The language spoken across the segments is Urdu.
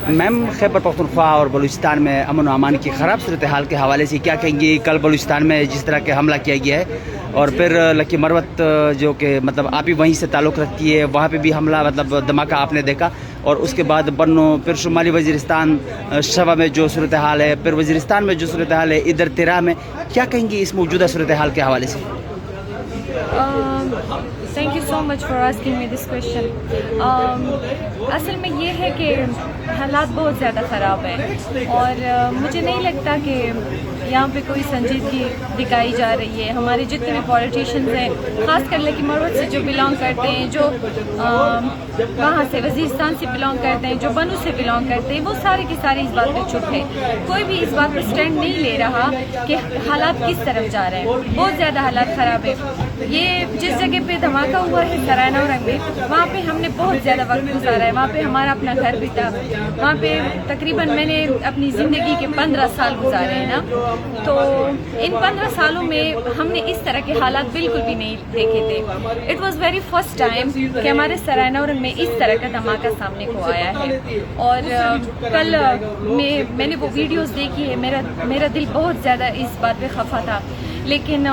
میم خیبر پختونخوا اور بلوچستان میں امن و امان کی خراب صورتحال کے حوالے سے کیا کہیں گی؟ کل بلوچستان میں جس طرح کے حملہ کیا گیا ہے اور پھر لکی مروت جو کہ مطلب آپ ہی وہیں سے تعلق رکھتی ہے، وہاں پہ بھی حملہ مطلب دھماکہ آپ نے دیکھا، اور اس کے بعد بنو، پھر شمالی وزیرستان شبہ میں جو صورتحال ہے، پھر وزیرستان میں جو صورتحال ہے، ادھر تیرا میں کیا کہیں گی اس موجودہ صورتحال کے حوالے سے؟ Thank you so much for asking me this question. اصل میں یہ ہے کہ حالات بہت زیادہ خراب ہیں اور مجھے نہیں لگتا کہ یہاں پہ کوئی سنجیدگی دکھائی جا رہی ہے. ہمارے جتنے بھی پولیٹیشینز ہیں، خاص کر لکی مروت سے جو بلانگ کرتے ہیں، جو وہاں سے وزیرستان سے بلانگ کرتے ہیں، جو بنو سے بلانگ کرتے ہیں، وہ سارے کے سارے اس بات پہ چپ ہیں. کوئی بھی اس بات پہ اسٹینڈ نہیں لے رہا کہ حالات کس طرف جا رہے ہیں. بہت زیادہ حالات خراب ہیں. یہ جس جگہ پہ دھماکہ ہوا ہے سرائے نورنگ میں، وہاں پہ ہم نے بہت زیادہ وقت گزارا ہے. وہاں پہ ہمارا اپنا گھر بھی تھا. وہاں پہ تقریباً میں نے اپنی زندگی کے 15 سال گزارے ہیں نا. تو ان 15 سالوں میں ہم نے اس طرح کے حالات بالکل بھی نہیں دیکھے تھے. It was very first time کہ ہمارے سرائے نورنگ میں اس طرح کا دھماکہ سامنے کو آیا ہے. اور کل میں نے وہ ویڈیوز دیکھی ہے، میرا دل بہت زیادہ اس بات پہ خفا تھا. لیکن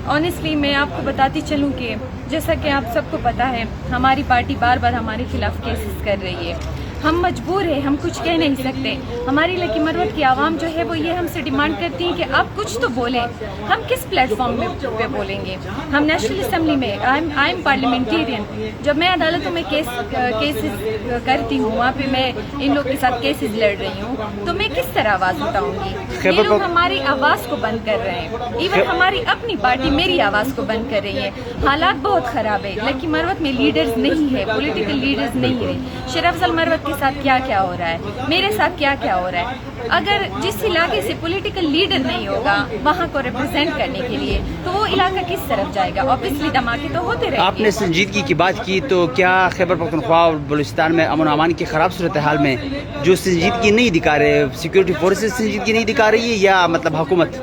آنیسٹلی میں آپ کو بتاتی چلوں کہ جیسا کہ آپ سب کو پتہ ہے، ہماری پارٹی بار بار ہمارے خلاف کیسز کر رہی ہے. ہم مجبور ہیں، ہم کچھ کہہ نہیں سکتے. ہماری لکی مروت کی عوام جو ہے وہ یہ ہم سے ڈیمانڈ کرتی ہیں کہ آپ کچھ تو بولیں. ہم کس پلیٹ فارم پہ بولیں گے؟ ہم نیشنل اسمبلی میں، آئی ایم پارلیمنٹیرین. جب میں عدالتوں میں کیسز کرتی ہوں، وہاں پہ میں ان لوگ کے ساتھ کیسز لڑ رہی ہوں، تو میں کس طرح آواز اٹھاؤں گی؟ یہ لوگ ہماری آواز کو بند کر رہے ہیں. ایون ہماری اپنی پارٹی میری آواز کو بند کر رہی ہے. حالات بہت خراب ہے. لکی مروت میں لیڈرز نہیں ہے، پولیٹیکل لیڈرز نہیں ہے. شیر افضل مروت کے ساتھ کیا کیا ہو رہا ہے، میرے ساتھ کیا کیا ہو رہا ہے. اگر جس علاقے سے پولیٹیکل لیڈر نہیں ہوگا وہاں کو ریپرزینٹ کرنے کے لیے، تو وہ علاقہ کس طرف جائے گا؟ اوبیسلی دھماکے تو ہوتے رہیں گے. آپ نے سنجیدگی کی بات کی، تو کیا خیبر پختونخوا اور بلوچستان میں امن و امان کی خراب صورتحال میں جو سنجیدگی نہیں دکھا رہے، سیکورٹی فورسز سنجیدگی نہیں دکھا رہی ہے یا مطلب حکومت؟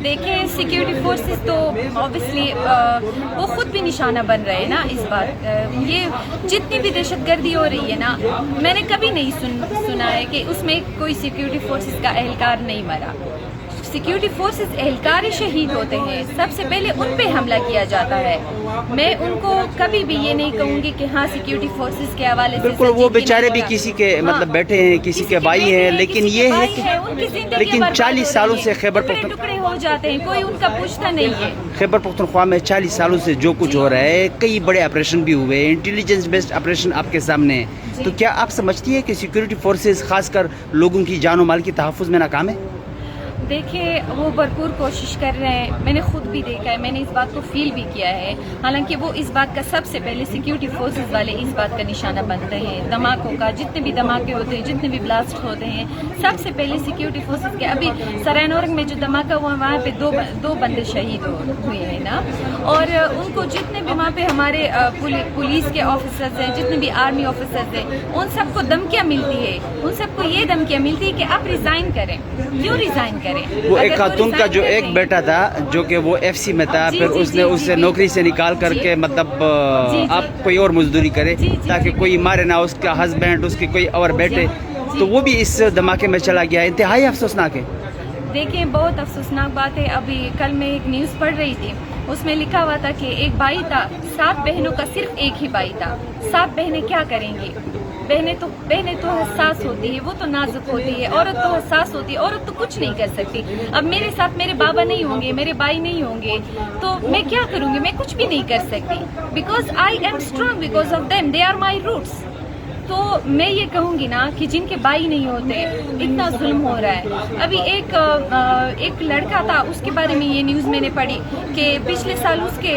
دیکھیں، سیکیورٹی فورسز تو اوبیسلی وہ خود بھی نشانہ بن رہے ہیں نا اس بات. یہ جتنی بھی دہشت گردی ہو رہی ہے نا، میں نے کبھی نہیں سنا ہے کہ اس میں کوئی سیکیورٹی فورسز کا اہلکار نہیں مرا. سیکیورٹی فورسز اہلکار شہید ہوتے ہیں، سب سے پہلے ان پہ حملہ کیا جاتا ہے. میں ان کو کبھی بھی یہ نہیں کہوں گی کہ ہاں سیکیورٹی فورسز کے حوالے سے بالکل وہ بیچارے بھی کسی کے مطلب بیٹھے ہیں، کسی کے بھائی ہیں، لیکن یہ ہے کہ لیکن 40 سالوں سے خیبر ٹکڑے ہو جاتے ہیں، کوئی ان کا پوچھتا نہیں ہے. خیبر پختونخوا میں 40 سالوں سے جو کچھ ہو رہا ہے، کئی بڑے آپریشن بھی ہوئے، انٹیلیجنس بیسڈ آپریشن آپ کے سامنے ہے. تو کیا آپ سمجھتی ہے کہ سیکیورٹی فورسز خاص کر لوگوں کی جان و مال کی تحفظ میں ناکام ہے؟ دیکھیں، وہ بھرپور کوشش کر رہے ہیں. میں نے خود بھی دیکھا ہے، میں نے اس بات کو فیل بھی کیا ہے. حالانکہ وہ اس بات کا سب سے پہلے سیکیورٹی فورسز والے اس بات کا نشانہ بنتے ہیں. دھماکوں کا جتنے بھی دھماکے ہوتے ہیں، جتنے بھی بلاسٹ ہوتے ہیں، سب سے پہلے سیکیورٹی فورسز کے. ابھی سرائے نورنگ میں جو دھماکہ ہوا، وہاں پہ دو بندے شہید ہوئے ہیں نا. اور ان کو جتنے بھی وہاں پہ ہمارے پولیس کے آفیسرز ہیں، جتنے بھی آرمی آفیسرز ہیں، ان سب کو دھمکیاں ملتی ہے. ان سب کو یہ دھمکیاں ملتی ہے کہ آپ ریزائن کریں. کیوں ریزائن کریں؟ وہ ایک خاتون کا جو ایک بیٹا تھا جو کہ وہ ایف سی میں تھا، پھر اس نے اسے نوکری سے نکال کر کے مطلب آپ کوئی اور مزدوری کرے تاکہ کوئی مارے نہ، اس کا ہسبینڈ، اس کے کوئی اور بیٹے، تو وہ بھی اس دھماکے میں چلا گیا. انتہائی افسوسناک ہے. دیکھیں، بہت افسوسناک بات ہے. ابھی کل میں ایک نیوز پڑھ رہی تھی، اس میں لکھا ہوا تھا کہ ایک بھائی تھا، 7 بہنوں کا صرف ایک ہی بھائی تھا. 7 بہنیں کیا کریں گی؟ بہنیں تو حساس ہوتی ہے، وہ تو نازک ہوتی ہے. عورت تو حساس ہوتی ہے، عورت تو کچھ نہیں کر سکتی. اب میرے ساتھ میرے بابا نہیں ہوں گے، میرے بھائی نہیں ہوں گے، تو میں کیا کروں گی؟ میں کچھ بھی نہیں کر سکتی. Because I am strong because of them, they are my roots. تو میں یہ کہوں گی نا کہ جن کے بھائی نہیں ہوتے، اتنا ظلم ہو رہا ہے. ابھی ایک لڑکا تھا، اس کے بارے میں یہ نیوز میں نے پڑھی کہ پچھلے سال اس کے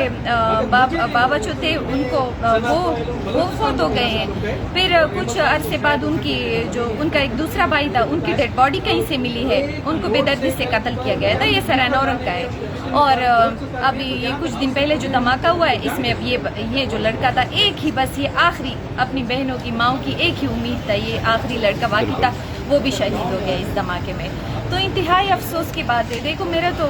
بابا جو تھے ان کو وہ فوت ہو گئے ہیں. پھر کچھ عرصے بعد ان کا ایک دوسرا بھائی تھا، ان کی ڈیڈ باڈی کہیں سے ملی ہے، ان کو بے دردی سے قتل کیا گیا تھا. یہ سرائے نورنگ کا ہے. اور ابھی یہ کچھ دن پہلے جو دھماکہ ہوا ہے، اس میں اب یہ جو لڑکا تھا، ایک ہی بس یہ آخری اپنی بہنوں کی، ماؤں کی ایک ہی امید تھا، یہ آخری لڑکا باقی تھا، وہ بھی شہید ہو گیا اس دھماکے میں. تو انتہائی افسوس کی بات ہے. دیکھو میرا تو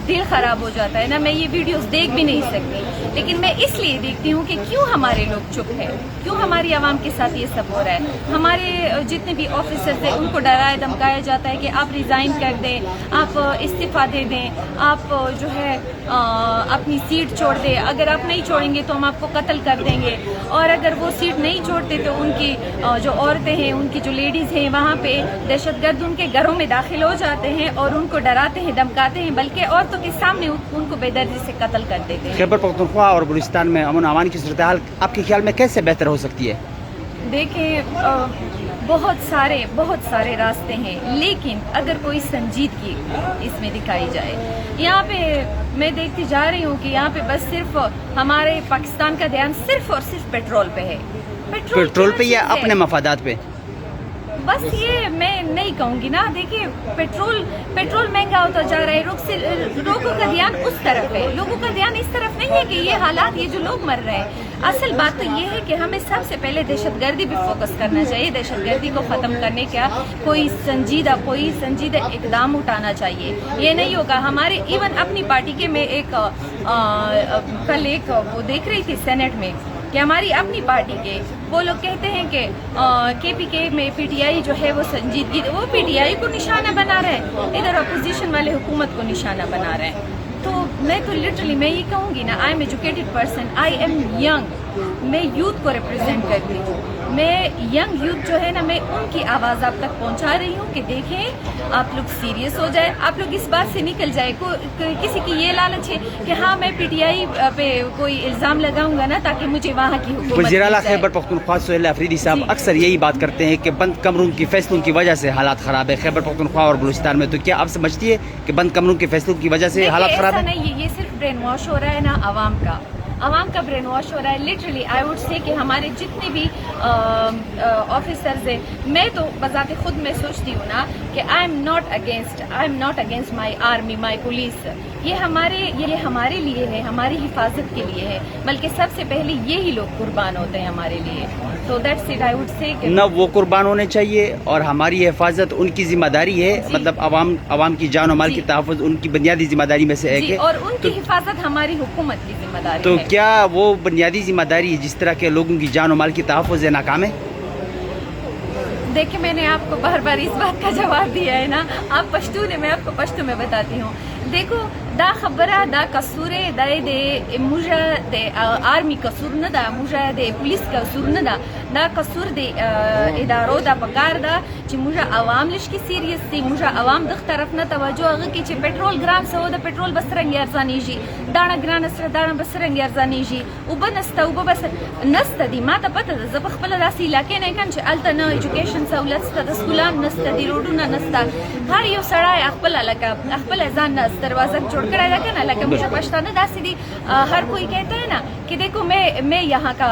دل خراب ہو جاتا ہے نا, میں یہ ویڈیوز دیکھ بھی نہیں سکتی, لیکن میں اس لیے دیکھتی ہوں کہ کیوں ہمارے لوگ چپ ہیں, کیوں ہماری عوام کے ساتھ یہ سب ہو رہا ہے. ہمارے جتنے بھی آفیسرز ہیں ان کو ڈرایا دھمکایا جاتا ہے کہ آپ ریزائن کر دیں, آپ استعفیٰ دے دیں, آپ جو ہے اپنی سیٹ چھوڑ دیں, اگر آپ نہیں چھوڑیں گے تو ہم آپ کو قتل کر دیں گے. اور اگر وہ سیٹ نہیں چھوڑتے تو ان کی جو عورتیں ہیں, ان کی جو لیڈیز ہیں, وہاں پہ دہشت گرد ان کے گھروں میں داخل ہو جاتے ہیں اور ان کو ڈراتے ہیں دھمکاتے ہیں, بلکہ عورتوں کے سامنے ان کو بے دردی سے قتل کر دیتے ہیں. خیبر پختونخوا اور بلوچستان میں امن و امان کی صورتحال آپ کے خیال میں کیسے بہتر ہو سکتی ہے؟ دیکھیں بہت سارے راستے ہیں, لیکن اگر کوئی سنجیدگی اس میں دکھائی جائے. یہاں پہ میں دیکھتی جا رہی ہوں کہ یہاں پہ بس صرف ہمارے پاکستان کا دھیان صرف اور صرف پیٹرول پہ ہے. پیٹرول پہ یا اپنے مفادات پہ؟ بس یہ میں نہیں کہوں گی نا. دیکھیے پیٹرول مہنگا ہوتا جا رہا ہے, لوگوں کا دھیان اس طرف ہے, لوگوں کا دھیان اس طرف نہیں ہے کہ یہ حالات, یہ جو لوگ مر رہے ہیں. اصل بات تو یہ ہے کہ ہمیں سب سے پہلے دہشت گردی پہ فوکس کرنا چاہیے. دہشت گردی کو ختم کرنے کا کوئی سنجیدہ اقدام اٹھانا چاہیے. یہ نہیں ہوگا. ہمارے ایون اپنی پارٹی کے میں کل ایک وہ دیکھ رہی تھی سینٹ میں کہ ہماری اپنی پارٹی کے وہ لوگ کہتے ہیں کہ KPK میں PTI جو ہے وہ سنجیدگی, وہ PTI کو نشانہ بنا رہے ہیں, ادھر اپوزیشن والے حکومت کو نشانہ بنا رہے ہیں. تو میں تو لٹرلی میں یہ کہوں گی نا, I am educated person, I am young, میں یوتھ کو ریپرزینٹ کرتی ہوں. میں ینگ یوتھ جو ہے نا, میں ان کی آواز آپ تک پہنچا رہی ہوں کہ دیکھیں آپ لوگ سیریس ہو جائے, آپ لوگ اس بات سے نکل جائے. کسی کی یہ لالچ ہے کہ ہاں میں PTI پہ کوئی الزام لگاؤں گا نا تاکہ مجھے وہاں کی حکومت. وزیر اعلیٰ خیبر پختونخوا سہیل افریدی صاحب اکثر یہی بات کرتے ہیں کہ بند کمروں کی فیصلوں کی وجہ سے حالات خراب ہے خیبر پختونخوا اور بلوچستان میں. تو کیا آپ سمجھتی ہے کہ بند کمروں کے فیصلوں کی وجہ سے حالات خراب ہیں؟ ایسا نہیں ہے, یہ صرف برین واش ہو رہا ہے نا عوام کا برین واش ہو رہا ہے. لٹرلی آئی ووڈ سے کہ ہمارے جتنے بھی آفیسرز ہیں, میں تو بذات خود میں سوچتی ہوں نا کہ I am not against my army, my police. یہ ہمارے لیے ہے, ہماری حفاظت کے لیے ہے, بلکہ سب سے پہلے یہی لوگ قربان ہوتے ہیں ہمارے لیے. تو that's it, I would say کہ نہ وہ قربان ہونے چاہیے اور ہماری حفاظت ان کی ذمہ داری ہے. مطلب عوام کی جان و مال کی تحفظ ان کی بنیادی ذمہ داری میں سے ایک ہے, اور ان کی حفاظت ہماری حکومت کی ذمہ داری تو ہے. کیا وہ بنیادی ذمہ داری جس طرح کے لوگوں کی جان و مال کی تحفظ ناکام ہے؟ دیکھیں میں نے آپ کو بار بار اس بات کا جواب دیا ہے نا. آپ پشتون ہیں, میں آپ کو پشتو میں بتاتی ہوں. دیکھو دا خبره دا قصور د موجه د آرمی قصور نه ده, موجه د پولیس قصور نه ده, دا قصور د ادارو دا پکار ده چې موجه عوام لشکي سیریس دي, موجه عوام دغه طرف نه توجه هغه کې چې پټرول ګران سو د پټرول بس رنګ ارزانېږي, داڼه ګران سره داڼه بس رنګ ارزانېږي, اوبه نسته اوبه بس نسته دي. ما ته پته ده, زه په خپله داسې علاقې نه یم چې هلته نه ایجوکیشن سهولت شته, د سکولان نسته دي, روډونه نسته. هر یو سړی خپله ځان نه دروازه جوړ کړی ده که نه, لکه موږ پښتانه داسې دي. ہر کوئی کہتا ہے نا کہ دیکھو میں یہاں کا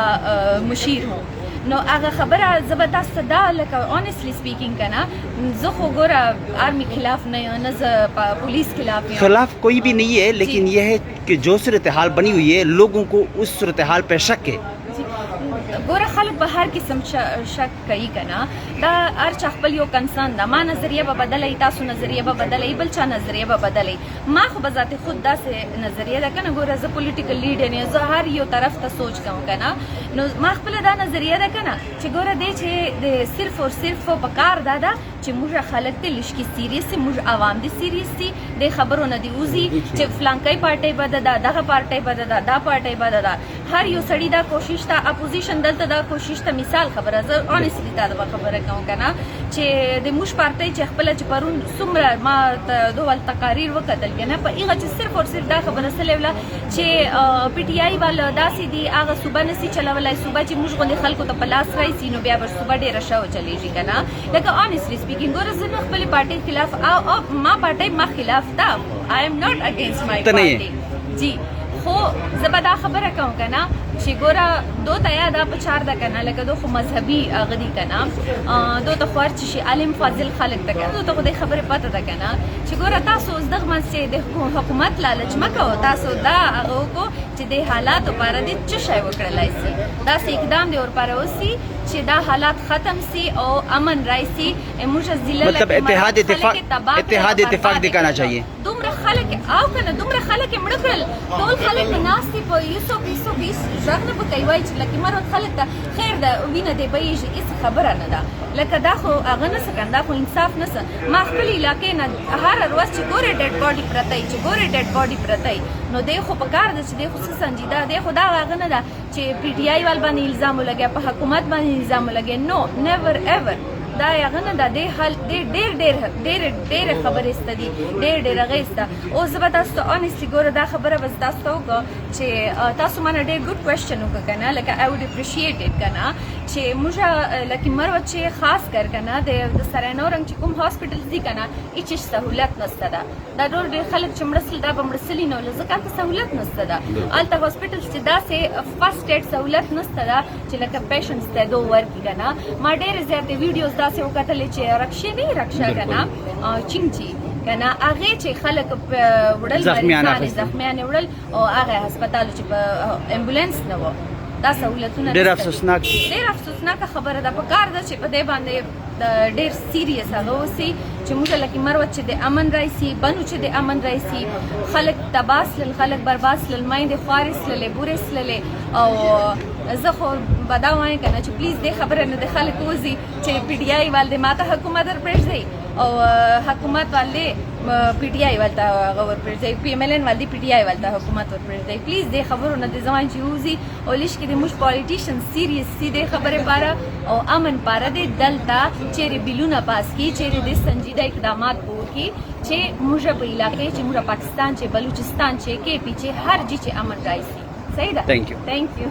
مشیر ہوں. نو هغه خبره زه به تاسو ته دا لکه آنیسټلی سپیکینګ که نه, زه خو ګوره آرمی خلاف نه یم, نه زه پولیس خلاف یم. خلاف کوئی بھی نہیں ہے, لیکن یہ ہے کہ جو صورتحال بنی ہوئی ہے لوگوں کو اس صورتحال پہ شک ہے. ګوره خلک به هر قسم شک کوي که نه, دا هر چا خپل یو کنسرن ده. ما نظریه به بدلوي, تاسو نظریه به بدلوي, بل چا نظریه به بدلوي. ما خو به ذات خود داسې نظریه ده که نه, ګوره زه پولیټیکل لیډر یم, زه هر یو طرف ته سوچ کوم که نه. نو ما خپله دا نظریه ده که نه چې ګوره دی چې د صرف اور صرف په کار دا ده چې موږ خلک دی لشکي سیریس دي, موږ عوام دی سیریس دي, د خبرو نه دی وځي چې فلانکۍ پارټۍ بده ده, دغه پارټۍ بده ده, دا پارټۍ بده ده. هر یو سړي دا کوشش ته, اپوزیشن دلته دا کوشش ته. مثال خبره زه آنیسټلی تا دا خبره کوم که نه چې د موږ پارټۍ چې خپله چې پرون څومره ما ته دوه تقاریر وکتل که نه, په هغه چې صرف اور صرف دا خبره سلی وله چې PTI والا داسې دي, هغه صوبه نسي چلولی, صوبه چې موږ غوندې خلکو ته په لاس رایسي نو بیا به صوبه ډېره ښه وچلېږي که نه. لکه آنیسټلی سپیکینګ ګوره زه نه خپلې پارټۍ خلاف, ما پارټۍ ما خلاف ده, آئی ایم ناٹ اگینسٹ مائی پارټۍ. جی خو زه به دا خبره کوم که نه, چې ګوره دو ته یا دا په چار ده که نه لکه دو خو مذهبي هغه دي که نه دو ته خو هر څه شي عالم فاضل خلک ده که نه دو ته خو دې خبرې پته ده که نه چې ګوره تاسو اوس دغه منځ چې د حکومت لالچ مه کوو تاسو دا هغه وکړو چې د حالاتو پاره دې څه شی وکړلی سي داسې اقدام دې ورپاره وسي چې دا حالات ختم سی او امن راشي موږ ضلع مطلب اتحاد اتفاق دکھانا چاہیے دومره خلک او کنه دومره خلک مړه کړل ټول خلک ناستې په یوسو پیسو بیس ځان نه پکې وای چې لکه مرو خلک ته خیر ده وینه دی به هیڅ خبره نه ده لکه دا خو هغه نه سکندا خو انصاف نه ما خپل علاقې نه هر ورځ چې ګوره ډیډ باډي پرتای چې ګوره ډیډ باډي پرتای نو دی خو په کار ده چې دی خو سنجیده دی خو دا هغه نه ده چې پی ټی آی وال باندې الزام ولګي په حکومت باندې الزام ولګي نو نیور ایور دا هغه نه ده دی حل ډېر خبرې استه دي ډېر هغه استه اوس زه به تاسو ته اونیسټلی ګوره دا خبره به زه تاسو ته وکړم چې تاسو مانه ډېر ګوډ کوېشچن وکړه که نه لکه آی وډ اپریشیټ اټ که نه چې موږ لکه مروت چې خاص کر که نه د سرای نورنګ چې کوم هاسپټلز دي که نه هېڅ سهولت نشته ده دا ډېر خلک چې مړه دا به مړه نه ول ځکه هلته سهولت نشته ده هلته هاسپټلز چې داسې فرسټ ایډ سهولت نشته ده چې لکه پیشنټس ته دو ورکړي که نه ما ډېرې زیاتې ویډیوز داسې وکتلې چې رکشې نه رکشه که نه چینچي که نه هغې چې خلک وړل مریضانې زخمیانې وړل او هغه هسپتالو چې په امبولانس نه وه دا سهولتونه ډېر افسوسناکه خبره ده په کار ده چې په دې باندې ډېر سیریس هغه اوسي چې موږ لکه مروت چې د امن راشي بنو چې د امن راشي خلک تباه سلل خلک برباد سلل میندې خوارې سللې بورې سللې او زه خو به دا وایم که نه چې پلیز دې خبره نه د خلک وځي چې پی ټي آی وال دې ما ته حکومت در پرېږدئ او حکومت وال دې پی ټي آی وال ته هغه ور پرېږدئ پی ایم ایل این وال دې پی ټي آی وال ته حکومت ور پرېږدئ پلیز دې خبرو نه دې زه وایم چې وځي او لیش کې د موږ پالیټیشن سیریس سي دې خبرې پاره او امن پاره دې دلته چیرې بیلونه پاس کړي چیرې دې سنجیده اقدامات وکړي چې موږ په علاقې چې موږ پاکستان چې بلوچستان چې کې پیچې هر جي چې امن راشي صحیح ده تھینک یو